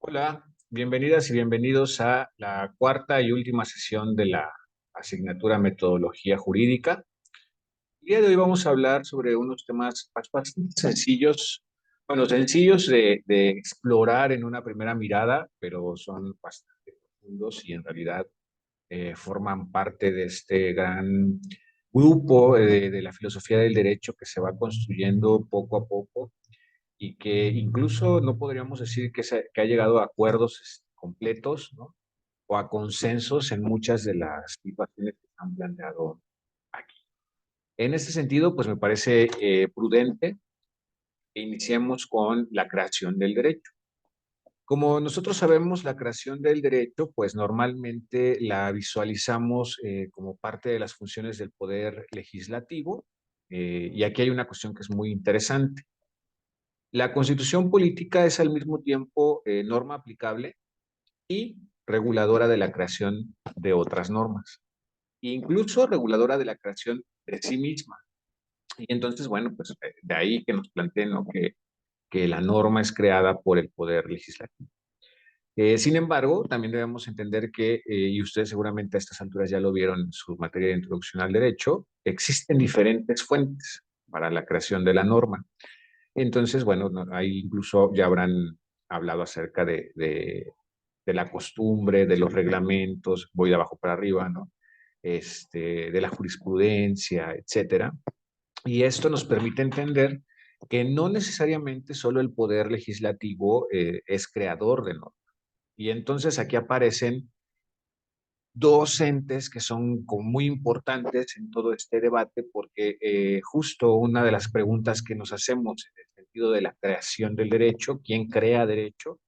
Hola, bienvenidas y bienvenidos a la cuarta y última sesión de la asignatura Metodología Jurídica. El día de hoy vamos a hablar sobre unos temas bastante sencillos, bueno, sencillos de explorar en una primera mirada, pero son bastante profundos y en realidad forman parte de este gran grupo de la filosofía del derecho que se va construyendo poco a poco y que incluso no podríamos decir que ha llegado a acuerdos completos, ¿no? O a consensos en muchas de las situaciones que se han planteado aquí. En este sentido, pues me parece prudente que iniciemos con la creación del derecho. Como nosotros sabemos, la creación del derecho, pues normalmente la visualizamos como parte de las funciones del poder legislativo, y aquí hay una cuestión que es muy interesante. La Constitución política es al mismo tiempo norma aplicable y reguladora de la creación de otras normas, e incluso reguladora de la creación de sí misma. Y entonces, bueno, pues de ahí que nos planteen, ¿no? que la norma es creada por el poder legislativo. Sin embargo, también debemos entender que, y ustedes seguramente a estas alturas ya lo vieron en su materia de introducción al derecho, existen diferentes fuentes para la creación de la norma. Entonces, bueno, ahí incluso ya habrán hablado acerca de la costumbre, de los reglamentos, voy de abajo para arriba, ¿no? De la jurisprudencia, etcétera. Y esto nos permite entender que no necesariamente solo el poder legislativo es creador de normas. Y entonces aquí aparecen dos entes que son como muy importantes en todo este debate, porque justo una de las preguntas que nos hacemos en el sentido de la creación del derecho, ¿quién crea derecho?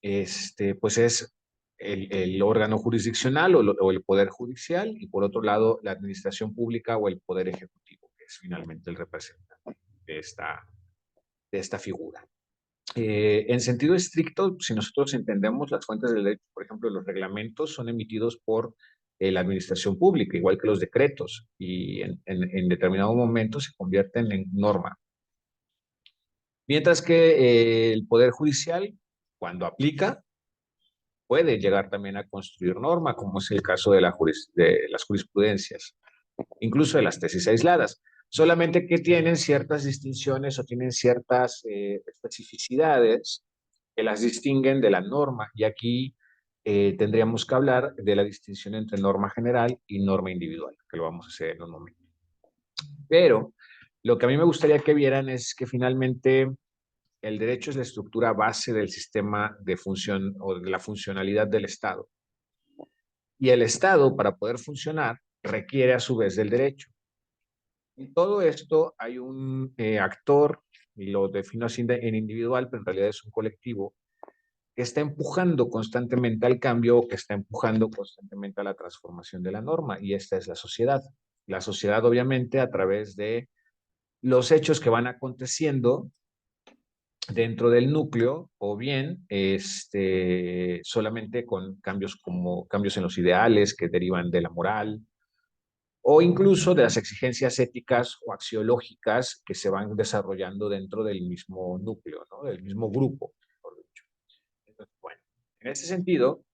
Pues es el órgano jurisdiccional o el poder judicial, y por otro lado la administración pública o el poder ejecutivo, que es finalmente el representante de esta figura. En sentido estricto, si nosotros entendemos las fuentes del derecho, por ejemplo, los reglamentos son emitidos por la administración pública, igual que los decretos, y en determinado momento se convierten en norma. Mientras que el Poder Judicial, cuando aplica, puede llegar también a construir norma, como es el caso de las jurisprudencias, incluso de las tesis aisladas. Solamente que tienen ciertas distinciones o tienen ciertas especificidades que las distinguen de la norma. Y aquí tendríamos que hablar de la distinción entre norma general y norma individual, que lo vamos a hacer en un momento. Pero lo que a mí me gustaría que vieran es que finalmente el derecho es la estructura base del sistema de función o de la funcionalidad del Estado. Y el Estado, para poder funcionar, requiere a su vez del derecho. En todo esto hay un actor, y lo defino así en individual, pero en realidad es un colectivo, que está empujando constantemente al cambio, que está empujando constantemente a la transformación de la norma, y esta es la sociedad. La sociedad, obviamente, a través de los hechos que van aconteciendo dentro del núcleo, o bien solamente con cambios como cambios en los ideales que derivan de la moral, o incluso de las exigencias éticas o axiológicas que se van desarrollando dentro del mismo núcleo, ¿no? Del mismo grupo, mejor dicho. Entonces, bueno, en ese sentido,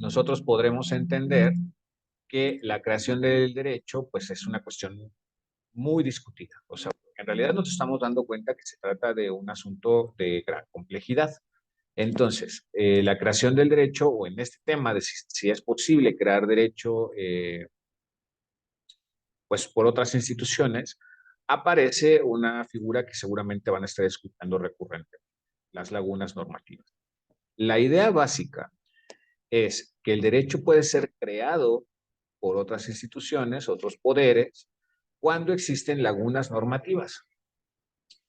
nosotros podremos entender que la creación del derecho, pues es una cuestión muy discutida. O sea, en realidad nos estamos dando cuenta que se trata de un asunto de gran complejidad. Entonces, la creación del derecho, o en este tema de si es posible crear derecho, pues por otras instituciones, aparece una figura que seguramente van a estar escuchando recurrentemente, las lagunas normativas. La idea básica es que el derecho puede ser creado por otras instituciones, otros poderes, cuando existen lagunas normativas.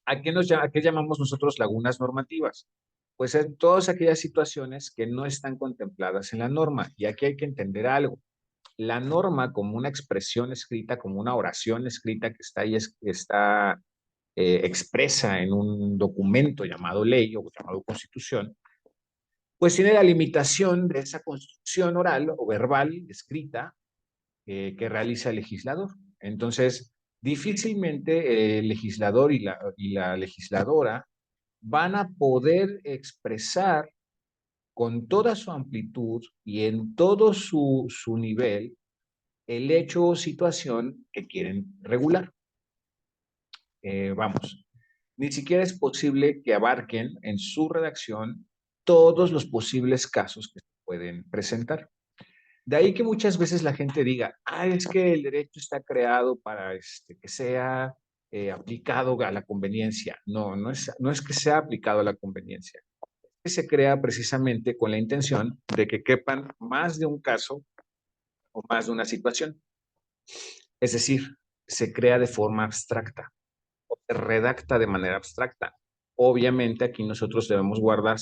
¿A qué llamamos nosotros lagunas normativas? Pues en todas aquellas situaciones que no están contempladas en la norma. Y aquí hay que entender algo. La norma, como una expresión escrita, como una oración escrita que está ahí, está expresa en un documento llamado ley o llamado constitución, pues tiene la limitación de esa construcción oral o verbal escrita que realiza el legislador. Entonces, difícilmente el legislador y la legisladora van a poder expresar con toda su amplitud y en todo su nivel el hecho o situación que quieren regular. Vamos, ni siquiera es posible que abarquen en su redacción todos los posibles casos que se pueden presentar. De ahí que muchas veces la gente diga, es que el derecho está creado para que sea aplicado a la conveniencia. No, no es que sea aplicado a la conveniencia. Se crea precisamente con la intención de que quepan más de un caso o más de una situación. Es decir, se crea de forma abstracta o se redacta de manera abstracta. Obviamente aquí nosotros debemos guardar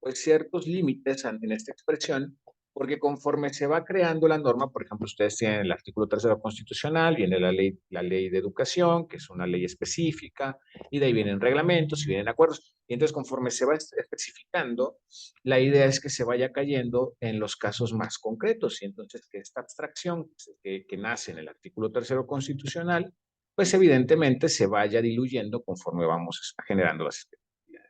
pues ciertos límites en esta expresión, porque conforme se va creando la norma, por ejemplo, ustedes tienen el artículo 3 constitucional, viene la ley de educación, que es una ley específica, y de ahí vienen reglamentos y vienen acuerdos. Y entonces, conforme se va especificando, la idea es que se vaya cayendo en los casos más concretos, y entonces que esta abstracción que nace en el artículo 3 constitucional, pues evidentemente se vaya diluyendo conforme vamos generando las expectativas.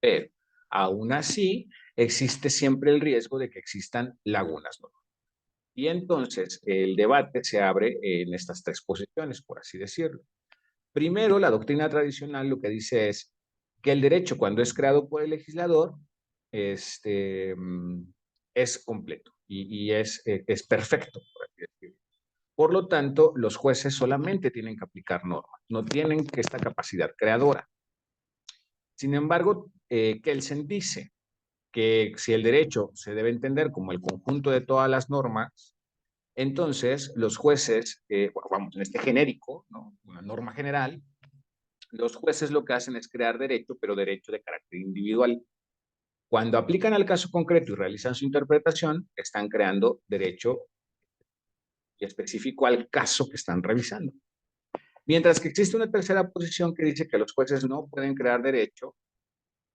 Pero aún así, existe siempre el riesgo de que existan lagunas, ¿no? Y entonces el debate se abre en estas tres posiciones, por así decirlo. Primero, la doctrina tradicional lo que dice es que el derecho, cuando es creado por el legislador, este, es completo y es perfecto, por así decirlo. Por lo tanto, los jueces solamente tienen que aplicar normas, no tienen esta capacidad creadora. Sin embargo, Kelsen dice que si el derecho se debe entender como el conjunto de todas las normas, entonces los jueces, vamos, en este genérico, ¿no? Una norma general, los jueces lo que hacen es crear derecho, pero derecho de carácter individual. Cuando aplican al caso concreto y realizan su interpretación, están creando derecho específico al caso que están revisando. Mientras que existe una tercera posición que dice que los jueces no pueden crear derecho,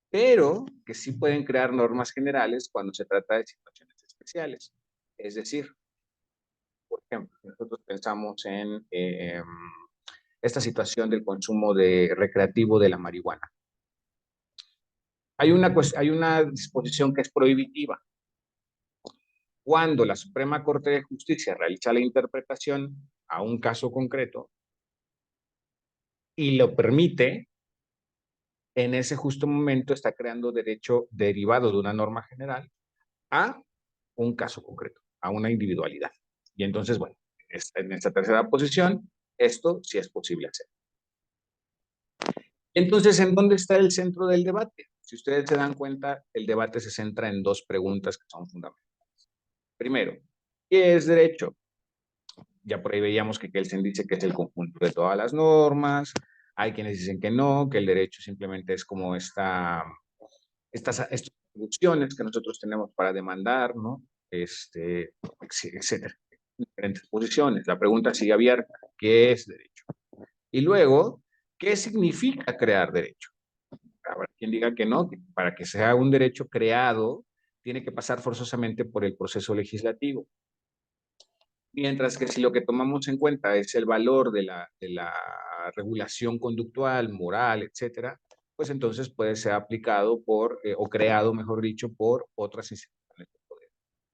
pero que sí pueden crear normas generales cuando se trata de situaciones especiales. Es decir, por ejemplo, nosotros pensamos en esta situación del consumo recreativo de la marihuana. Hay una disposición que es prohibitiva. Cuando la Suprema Corte de Justicia realiza la interpretación a un caso concreto y lo permite, en ese justo momento está creando derecho derivado de una norma general a un caso concreto, a una individualidad. Y entonces, bueno, en esta tercera posición, esto sí es posible hacer. Entonces, ¿en dónde está el centro del debate? Si ustedes se dan cuenta, el debate se centra en dos preguntas que son fundamentales. Primero, ¿qué es derecho? Ya por ahí veíamos que Kelsen dice que es el conjunto de todas las normas. Hay quienes dicen que no, que el derecho simplemente es como estas atribuciones que nosotros tenemos para demandar, ¿no? Etcétera. Diferentes posiciones. La pregunta sigue abierta. ¿Qué es derecho? Y luego, ¿qué significa crear derecho? Habrá quien diga que no, que para que sea un derecho creado, tiene que pasar forzosamente por el proceso legislativo. Mientras que si lo que tomamos en cuenta es el valor de la regulación conductual, moral, etcétera, pues entonces puede ser aplicado o creado, mejor dicho, por otras instituciones de poder.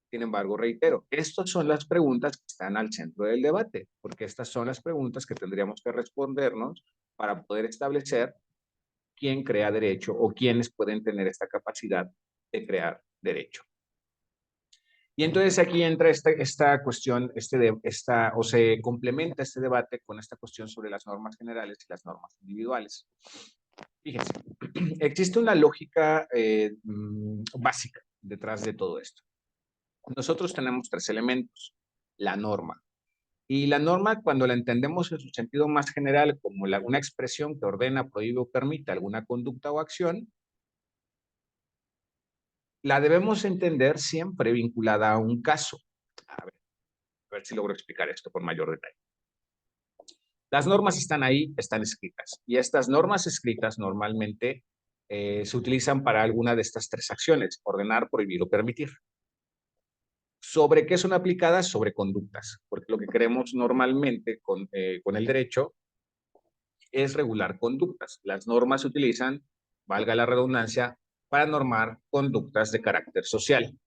Sin embargo, reitero, estas son las preguntas que están al centro del debate, porque estas son las preguntas que tendríamos que respondernos para poder establecer quién crea derecho o quiénes pueden tener esta capacidad de crear derecho. Y entonces aquí entra esta cuestión, o se complementa este debate con esta cuestión sobre las normas generales y las normas individuales. Fíjense, existe una lógica básica detrás de todo esto. Nosotros tenemos tres elementos. La norma. Y la norma, cuando la entendemos en su sentido más general, como una expresión que ordena, prohíbe o permite alguna conducta o acción, la debemos entender siempre vinculada a un caso. A ver si logro explicar esto con mayor detalle. Las normas están ahí, están escritas. Y estas normas escritas normalmente se utilizan para alguna de estas tres acciones: ordenar, prohibir o permitir. ¿Sobre qué son aplicadas? Sobre conductas. Porque lo que queremos normalmente con el derecho es regular conductas. Las normas se utilizan, valga la redundancia, para normar conductas de carácter social.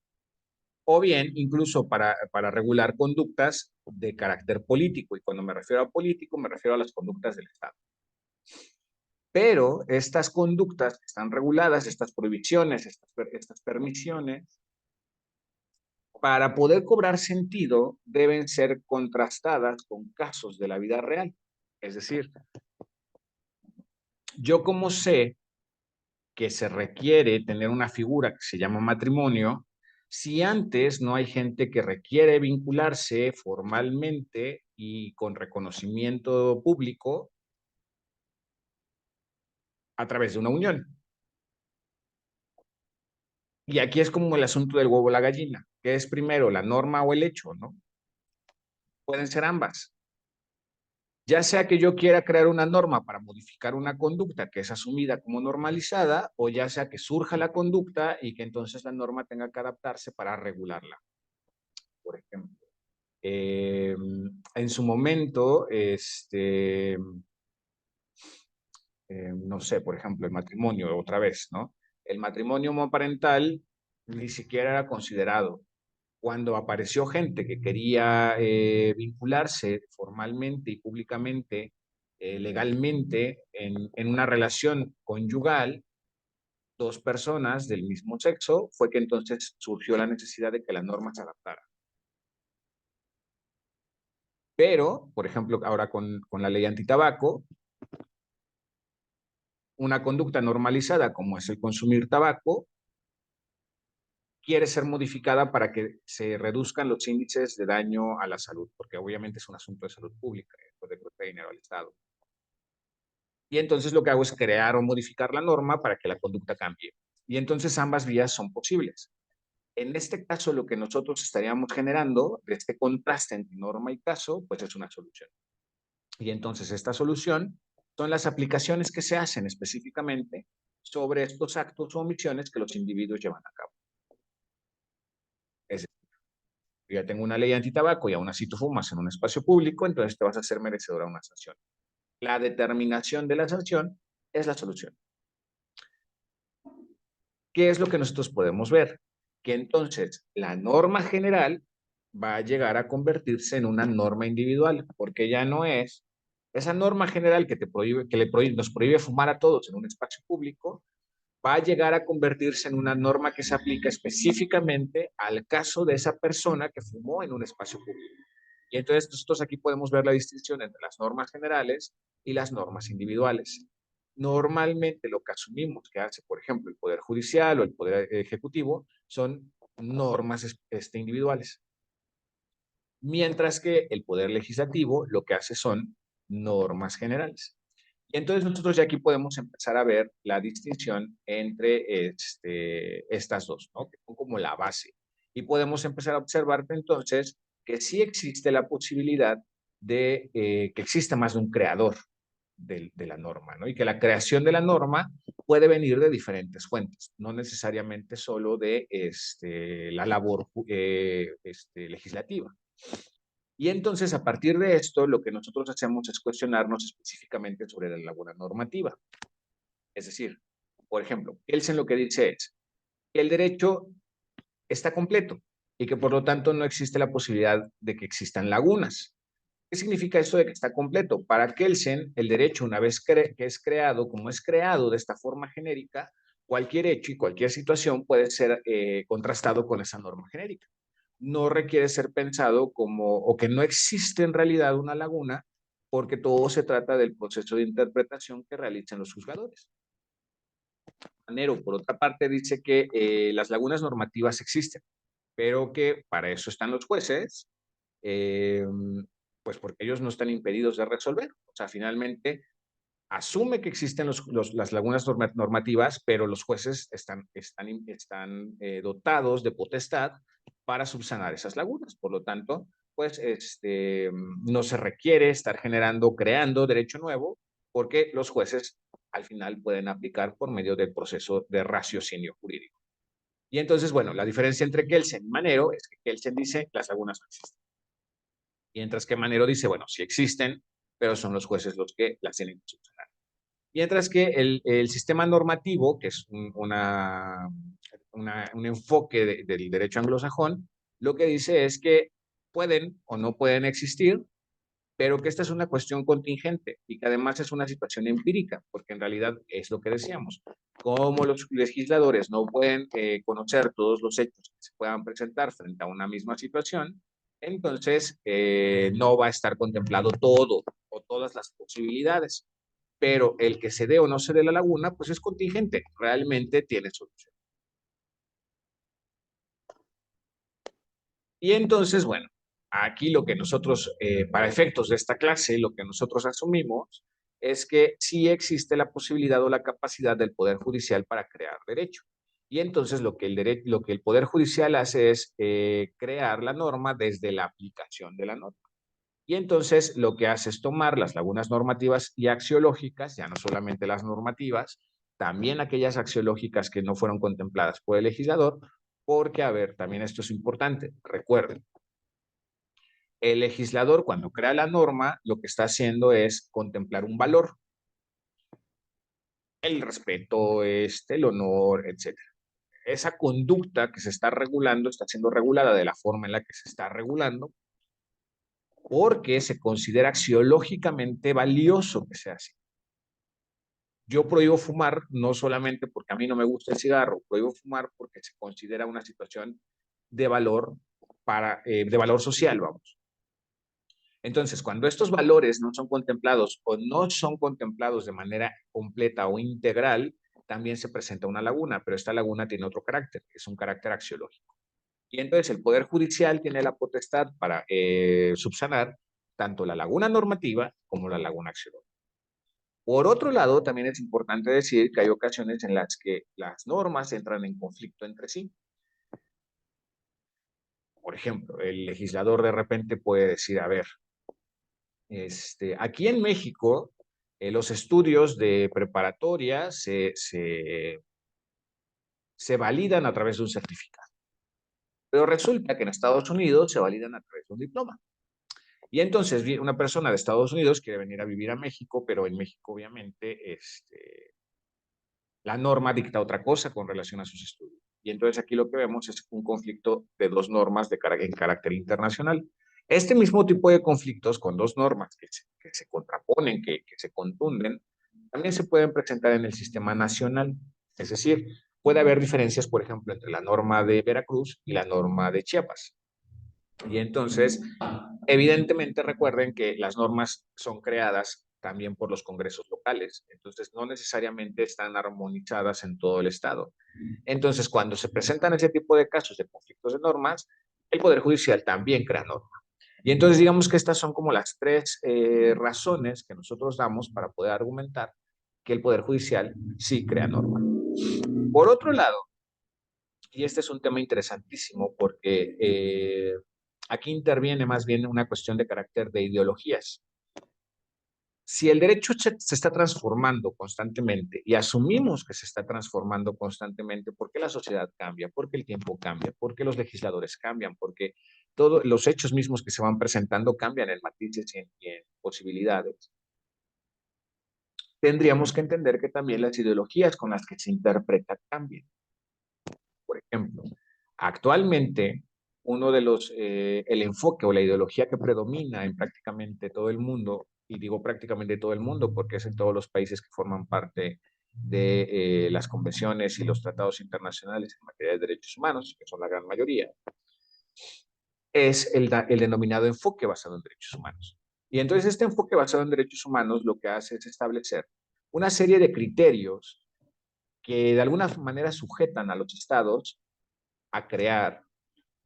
O bien, incluso para regular conductas de carácter político. Y cuando me refiero a político, me refiero a las conductas del Estado. Pero estas conductas que están reguladas, estas prohibiciones, estas permisiones, para poder cobrar sentido, deben ser contrastadas con casos de la vida real. Es decir, yo como sé que se requiere tener una figura que se llama matrimonio, si antes no hay gente que requiere vincularse formalmente y con reconocimiento público a través de una unión. Y aquí es como el asunto del huevo o la gallina, que es primero la norma o el hecho, ¿no? Pueden ser ambas. Ya sea que yo quiera crear una norma para modificar una conducta que es asumida como normalizada, o ya sea que surja la conducta y que entonces la norma tenga que adaptarse para regularla. Por ejemplo, en su momento, no sé, por ejemplo, el matrimonio, otra vez, ¿no? El matrimonio homoparental ni siquiera era considerado. Cuando apareció gente que quería vincularse formalmente y públicamente, legalmente, en una relación conyugal, dos personas del mismo sexo, fue que entonces surgió la necesidad de que la norma se adaptara. Pero, por ejemplo, ahora con la ley antitabaco, una conducta normalizada como es el consumir tabaco, quiere ser modificada para que se reduzcan los índices de daño a la salud, porque obviamente es un asunto de salud pública, de cuesta dinero al Estado. Y entonces lo que hago es crear o modificar la norma para que la conducta cambie. Y entonces ambas vías son posibles. En este caso, lo que nosotros estaríamos generando de este contraste entre norma y caso, pues es una solución. Y entonces esta solución son las aplicaciones que se hacen específicamente sobre estos actos o omisiones que los individuos llevan a cabo. Es decir, yo ya tengo una ley antitabaco y aún así tú fumas en un espacio público, entonces te vas a hacer merecedora de una sanción. La determinación de la sanción es la solución. ¿Qué es lo que nosotros podemos ver? Que entonces la norma general va a llegar a convertirse en una norma individual, porque ya no es esa norma general que te prohíbe, nos prohíbe fumar a todos en un espacio público, va a llegar a convertirse en una norma que se aplica específicamente al caso de esa persona que fumó en un espacio público. Y entonces nosotros aquí podemos ver la distinción entre las normas generales y las normas individuales. Normalmente lo que asumimos que hace, por ejemplo, el Poder Judicial o el Poder Ejecutivo son normas individuales. Mientras que el Poder Legislativo lo que hace son normas generales. Y entonces nosotros ya aquí podemos empezar a ver la distinción entre estas dos, ¿no? Que son como la base. Y podemos empezar a observar entonces que sí existe la posibilidad de que exista más de un creador de la norma, ¿no? Y que la creación de la norma puede venir de diferentes fuentes, no necesariamente solo de la labor legislativa. Y entonces, a partir de esto, lo que nosotros hacemos es cuestionarnos específicamente sobre la labor normativa. Es decir, por ejemplo, Kelsen lo que dice es que el derecho está completo y que por lo tanto no existe la posibilidad de que existan lagunas. ¿Qué significa esto de que está completo? Para Kelsen, el derecho, una vez que es creado, como es creado de esta forma genérica, cualquier hecho y cualquier situación puede ser contrastado con esa norma genérica. No requiere ser pensado como, o que no existe en realidad una laguna, porque todo se trata del proceso de interpretación que realizan los juzgadores. Manero, por otra parte, dice que las lagunas normativas existen, pero que para eso están los jueces, eh, pues porque ellos no están impedidos de resolver. O sea, finalmente asume que existen las lagunas normativas, pero los jueces están dotados de potestad para subsanar esas lagunas. Por lo tanto, pues no se requiere estar creando derecho nuevo, porque los jueces al final pueden aplicar por medio del proceso de raciocinio jurídico. Y entonces, bueno, la diferencia entre Kelsen y Manero es que Kelsen dice las lagunas no existen. Mientras que Manero dice, bueno, sí existen, pero son los jueces los que las tienen que subsanar. Mientras que el sistema normativo, que es un enfoque del derecho anglosajón, lo que dice es que pueden o no pueden existir, pero que esta es una cuestión contingente y que además es una situación empírica, porque en realidad es lo que decíamos. Como los legisladores no pueden conocer todos los hechos que se puedan presentar frente a una misma situación, entonces no va a estar contemplado todo o todas las posibilidades. Pero el que se dé o no se dé la laguna, pues es contingente, realmente tiene solución. Y entonces, bueno, aquí lo que nosotros, para efectos de esta clase, lo que nosotros asumimos es que sí existe la posibilidad o la capacidad del Poder Judicial para crear derecho. Y entonces lo que el Poder Judicial hace es crear la norma desde la aplicación de la norma. Y entonces lo que hace es tomar las lagunas normativas y axiológicas, ya no solamente las normativas, también aquellas axiológicas que no fueron contempladas por el legislador, porque, a ver, también esto es importante, recuerden, el legislador cuando crea la norma lo que está haciendo es contemplar un valor, el respeto, el honor, etcétera. Esa conducta que se está regulando está siendo regulada de la forma en la que se está regulando porque se considera axiológicamente valioso que sea así. Yo prohíbo fumar no solamente porque a mí no me gusta el cigarro, prohíbo fumar porque se considera una situación de valor de valor social, vamos. Entonces, cuando estos valores no son contemplados o no son contemplados de manera completa o integral, también se presenta una laguna, pero esta laguna tiene otro carácter, que es un carácter axiológico. Y entonces el Poder Judicial tiene la potestad para subsanar tanto la laguna normativa como la laguna axiológica. Por otro lado, también es importante decir que hay ocasiones en las que las normas entran en conflicto entre sí. Por ejemplo, el legislador de repente puede decir, a ver, aquí en México, los estudios de preparatoria se validan a través de un certificado, pero resulta que en Estados Unidos se validan a través de un diploma. Y entonces una persona de Estados Unidos quiere venir a vivir a México, pero en México obviamente la norma dicta otra cosa con relación a sus estudios. Y entonces aquí lo que vemos es un conflicto de dos normas en carácter internacional. Este mismo tipo de conflictos con dos normas que se contraponen, que se contunden, también se pueden presentar en el sistema nacional. Es decir, puede haber diferencias, por ejemplo, entre la norma de Veracruz y la norma de Chiapas. Y entonces, evidentemente, recuerden que las normas son creadas también por los congresos locales, entonces no necesariamente están armonizadas en todo el estado. Entonces, cuando se presentan ese tipo de casos de conflictos de normas, el Poder Judicial también crea normas. Y entonces digamos que estas son como las tres razones que nosotros damos para poder argumentar que el Poder Judicial sí crea normas. Por otro lado, y este es un tema interesantísimo porque aquí interviene más bien una cuestión de carácter de ideologías. Si el derecho se está transformando constantemente y asumimos que se está transformando constantemente porque la sociedad cambia, porque el tiempo cambia, porque los legisladores cambian, porque todos los hechos mismos que se van presentando cambian en matices y en posibilidades, tendríamos que entender que también las ideologías con las que se interpreta cambian. Por ejemplo, actualmente el enfoque o la ideología que predomina en prácticamente todo el mundo, y digo prácticamente todo el mundo porque es en todos los países que forman parte de las convenciones y los tratados internacionales en materia de derechos humanos, que son la gran mayoría, es el denominado enfoque basado en derechos humanos. Y entonces este enfoque basado en derechos humanos lo que hace es establecer una serie de criterios que de alguna manera sujetan a los estados a crear,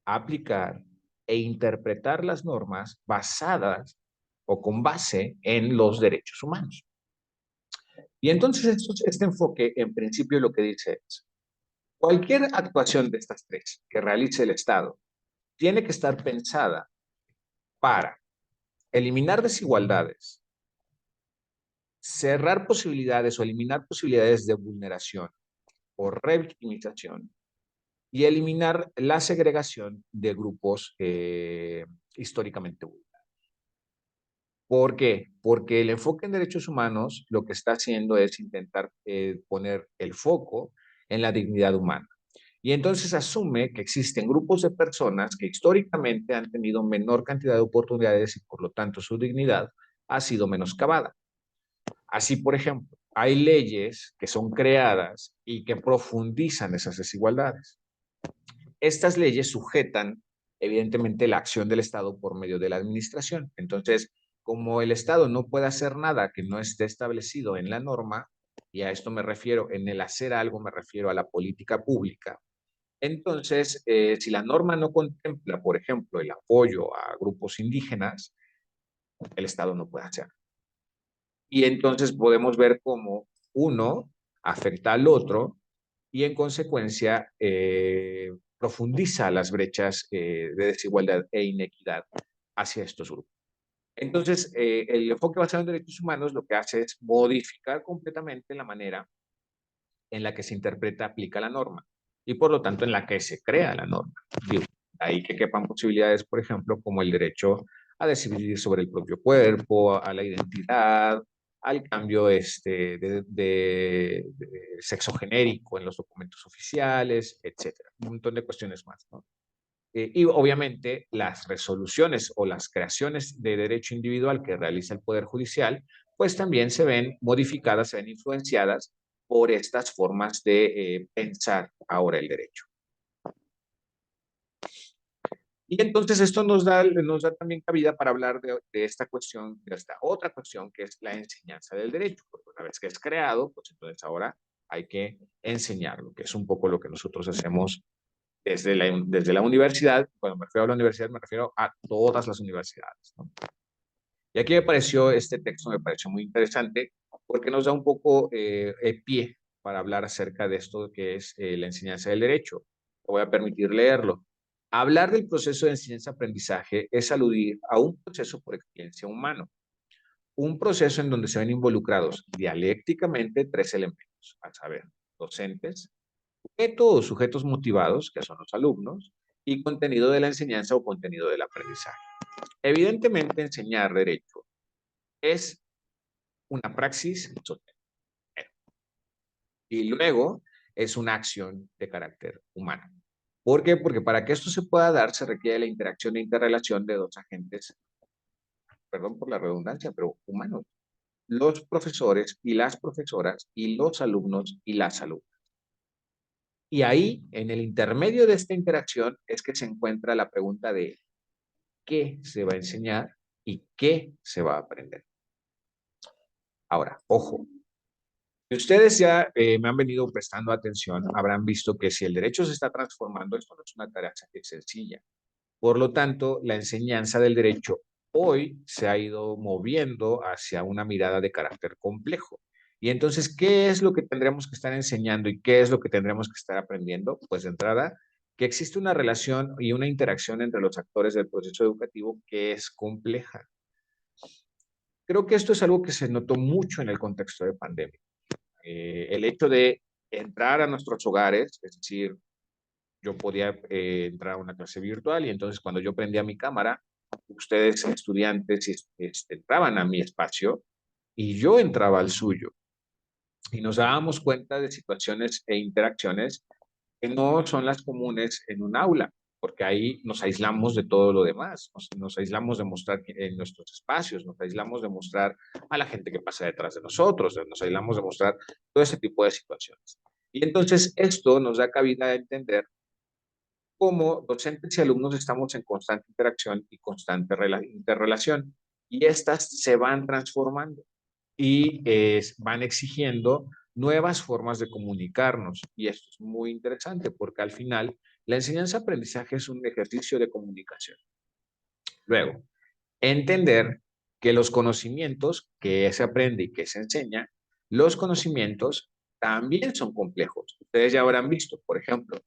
a aplicar e interpretar las normas basadas o con base en los derechos humanos. Y entonces este enfoque, en principio, lo que dice es, cualquier actuación de estas tres que realice el Estado tiene que estar pensada para eliminar desigualdades, cerrar posibilidades o eliminar posibilidades de vulneración o revictimización y eliminar la segregación de grupos históricamente vulnerables. ¿Por qué? Porque el enfoque en derechos humanos lo que está haciendo es intentar poner el foco en la dignidad humana. Y entonces asume que existen grupos de personas que históricamente han tenido menor cantidad de oportunidades y por lo tanto su dignidad ha sido menoscabada. Así, por ejemplo, hay leyes que son creadas y que profundizan esas desigualdades. Estas leyes sujetan, evidentemente, la acción del Estado por medio de la administración. Entonces, como el Estado no puede hacer nada que no esté establecido en la norma, y a esto me refiero, en el hacer algo me refiero a la política pública, entonces, si la norma no contempla, por ejemplo, el apoyo a grupos indígenas, el Estado no puede hacer. Y entonces podemos ver cómo uno afecta al otro y en consecuencia profundiza las brechas de desigualdad e inequidad hacia estos grupos. Entonces, el enfoque basado en derechos humanos lo que hace es modificar completamente la manera en la que se interpreta, aplica la norma y por lo tanto en la que se crea la norma. Digo, ahí que quepan posibilidades, por ejemplo, como el derecho a decidir sobre el propio cuerpo, a la identidad, al cambio de sexo genérico en los documentos oficiales, etcétera. Un montón de cuestiones más, ¿no? Y obviamente las resoluciones o las creaciones de derecho individual que realiza el Poder Judicial, pues también se ven modificadas, se ven influenciadas por estas formas de pensar ahora el derecho. Y entonces esto nos da también cabida para hablar de esta cuestión, de esta otra cuestión que es la enseñanza del derecho, porque una vez que es creado, pues entonces ahora hay que enseñarlo, que es un poco lo que nosotros hacemos desde la universidad. Cuando me refiero a la universidad, me refiero a todas las universidades, ¿no? Y aquí me pareció, este texto me pareció muy interesante porque nos da un poco pie para hablar acerca de esto que es la enseñanza del derecho. Me voy a permitir leerlo. Hablar del proceso de enseñanza-aprendizaje es aludir a un proceso por experiencia humano, un proceso en donde se ven involucrados dialécticamente tres elementos, a saber, docentes, sujeto o sujetos motivados, que son los alumnos, y contenido de la enseñanza o contenido del aprendizaje. Evidentemente, enseñar derecho es una praxis social y luego es una acción de carácter humano. ¿Por qué? Porque para que esto se pueda dar se requiere la interacción e interrelación de dos agentes, perdón por la redundancia, pero humanos, los profesores y las profesoras y los alumnos y las alumnas. Y ahí, en el intermedio de esta interacción, es que se encuentra la pregunta de qué se va a enseñar y qué se va a aprender. Ahora, ojo, si ustedes ya me han venido prestando atención, habrán visto que si el derecho se está transformando, esto no es una tarea sencilla. Por lo tanto, la enseñanza del derecho hoy se ha ido moviendo hacia una mirada de carácter complejo. Y entonces, ¿qué es lo que tendremos que estar enseñando y qué es lo que tendremos que estar aprendiendo? Pues de entrada, que existe una relación y una interacción entre los actores del proceso educativo que es compleja. Creo que esto es algo que se notó mucho en el contexto de pandemia. El hecho de entrar a nuestros hogares, es decir, yo podía entrar a una clase virtual y entonces cuando yo prendía mi cámara, ustedes estudiantes entraban a mi espacio y yo entraba al suyo y nos dábamos cuenta de situaciones e interacciones que no son las comunes en un aula, porque ahí nos aislamos de todo lo demás, nos aislamos de mostrar en nuestros espacios, nos aislamos de mostrar a la gente que pasa detrás de nosotros, nos aislamos de mostrar todo ese tipo de situaciones. Y entonces esto nos da cabida a entender cómo docentes y alumnos estamos en constante interacción y constante interrelación, y estas se van transformando y van exigiendo nuevas formas de comunicarnos. Y esto es muy interesante porque al final la enseñanza-aprendizaje es un ejercicio de comunicación. Luego, entender que los conocimientos que se aprende y que se enseña, los conocimientos también son complejos. Ustedes ya habrán visto, por ejemplo,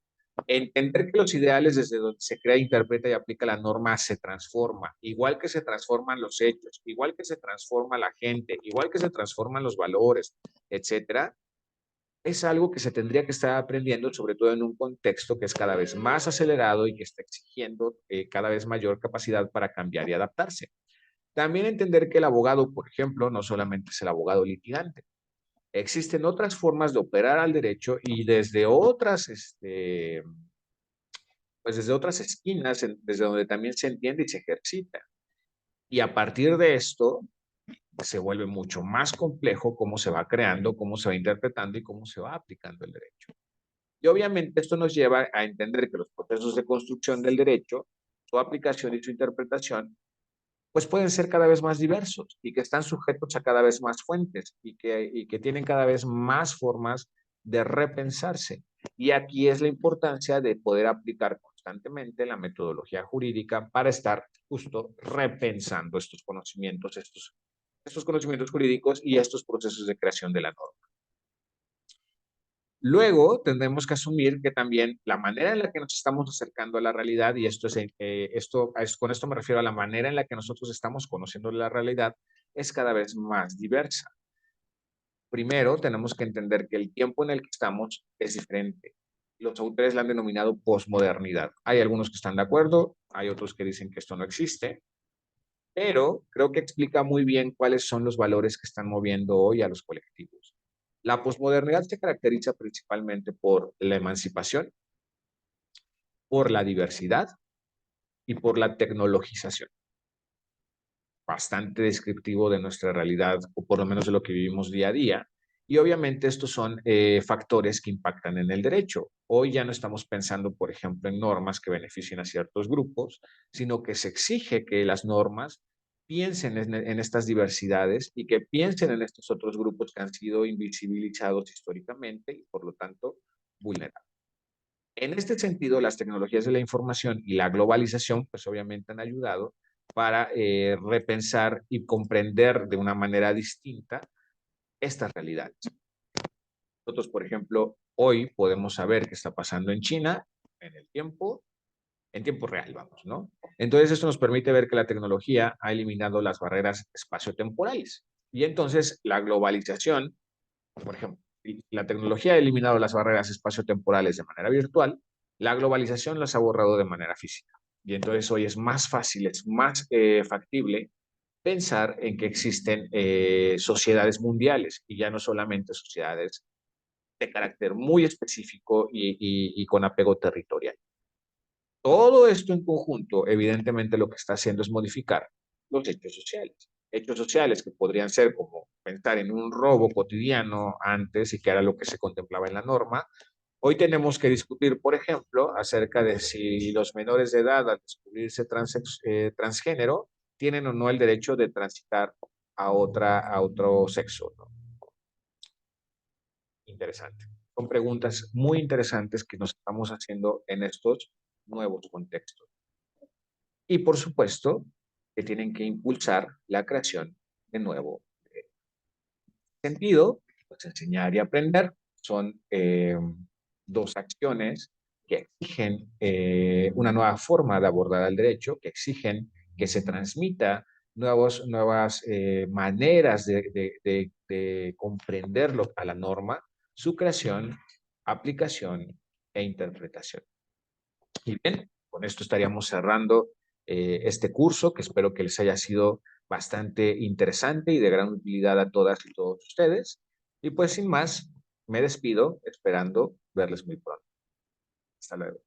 entender que los ideales desde donde se crea, interpreta y aplica la norma se transforma, igual que se transforman los hechos, igual que se transforma la gente, igual que se transforman los valores, etcétera, es algo que se tendría que estar aprendiendo, sobre todo en un contexto que es cada vez más acelerado y que está exigiendo cada vez mayor capacidad para cambiar y adaptarse. También entender que el abogado, por ejemplo, no solamente es el abogado litigante. Existen otras formas de operar al derecho y desde otras, pues desde otras esquinas, desde donde también se entiende y se ejercita. Y a partir de esto, se vuelve mucho más complejo cómo se va creando, cómo se va interpretando y cómo se va aplicando el derecho. Y obviamente esto nos lleva a entender que los procesos de construcción del derecho, su aplicación y su interpretación, pues pueden ser cada vez más diversos y que están sujetos a cada vez más fuentes y que tienen cada vez más formas de repensarse. Y aquí es la importancia de poder aplicar constantemente la metodología jurídica para estar justo repensando estos conocimientos, estos conocimientos jurídicos y estos procesos de creación de la norma. Luego tendremos que asumir que también la manera en la que nos estamos acercando a la realidad, y con esto me refiero a la manera en la que nosotros estamos conociendo la realidad, es cada vez más diversa. Primero, tenemos que entender que el tiempo en el que estamos es diferente. Los autores la han denominado posmodernidad. Hay algunos que están de acuerdo, hay otros que dicen que esto no existe, pero creo que explica muy bien cuáles son los valores que están moviendo hoy a los colectivos. La posmodernidad se caracteriza principalmente por la emancipación, por la diversidad y por la tecnologización. Bastante descriptivo de nuestra realidad, o por lo menos de lo que vivimos día a día. Y obviamente estos son factores que impactan en el derecho. Hoy ya no estamos pensando, por ejemplo, en normas que beneficien a ciertos grupos, sino que se exige que las normas piensen en estas diversidades y que piensen en estos otros grupos que han sido invisibilizados históricamente y, por lo tanto, vulnerados. En este sentido, las tecnologías de la información y la globalización, pues obviamente han ayudado para repensar y comprender de una manera distinta estas realidades. Nosotros, por ejemplo, hoy podemos saber qué está pasando en China en tiempo real, vamos, ¿no? Entonces, esto nos permite ver que la tecnología ha eliminado las barreras espaciotemporales. Y entonces, la globalización, por ejemplo, si la tecnología ha eliminado las barreras espaciotemporales de manera virtual, la globalización las ha borrado de manera física. Y entonces hoy es más fácil, es más factible pensar en que existen sociedades mundiales y ya no solamente sociedades de carácter muy específico y con apego territorial. Todo esto en conjunto, evidentemente, lo que está haciendo es modificar los hechos sociales. Hechos sociales que podrían ser como pensar en un robo cotidiano antes y que era lo que se contemplaba en la norma. Hoy tenemos que discutir, por ejemplo, acerca de si los menores de edad al descubrirse transgénero tienen o no el derecho de transitar a otro sexo, ¿no? Interesante. Son preguntas muy interesantes que nos estamos haciendo en estos nuevos contextos. Y por supuesto, que tienen que impulsar la creación de nuevo sentido, pues enseñar y aprender son dos acciones que exigen una nueva forma de abordar el derecho, que exigen que se transmita nuevas maneras de comprenderlo a la norma, su creación, aplicación e interpretación. Y bien, con esto estaríamos cerrando este curso, que espero que les haya sido bastante interesante y de gran utilidad a todas y todos ustedes. Y pues sin más, me despido esperando verles muy pronto. Hasta luego.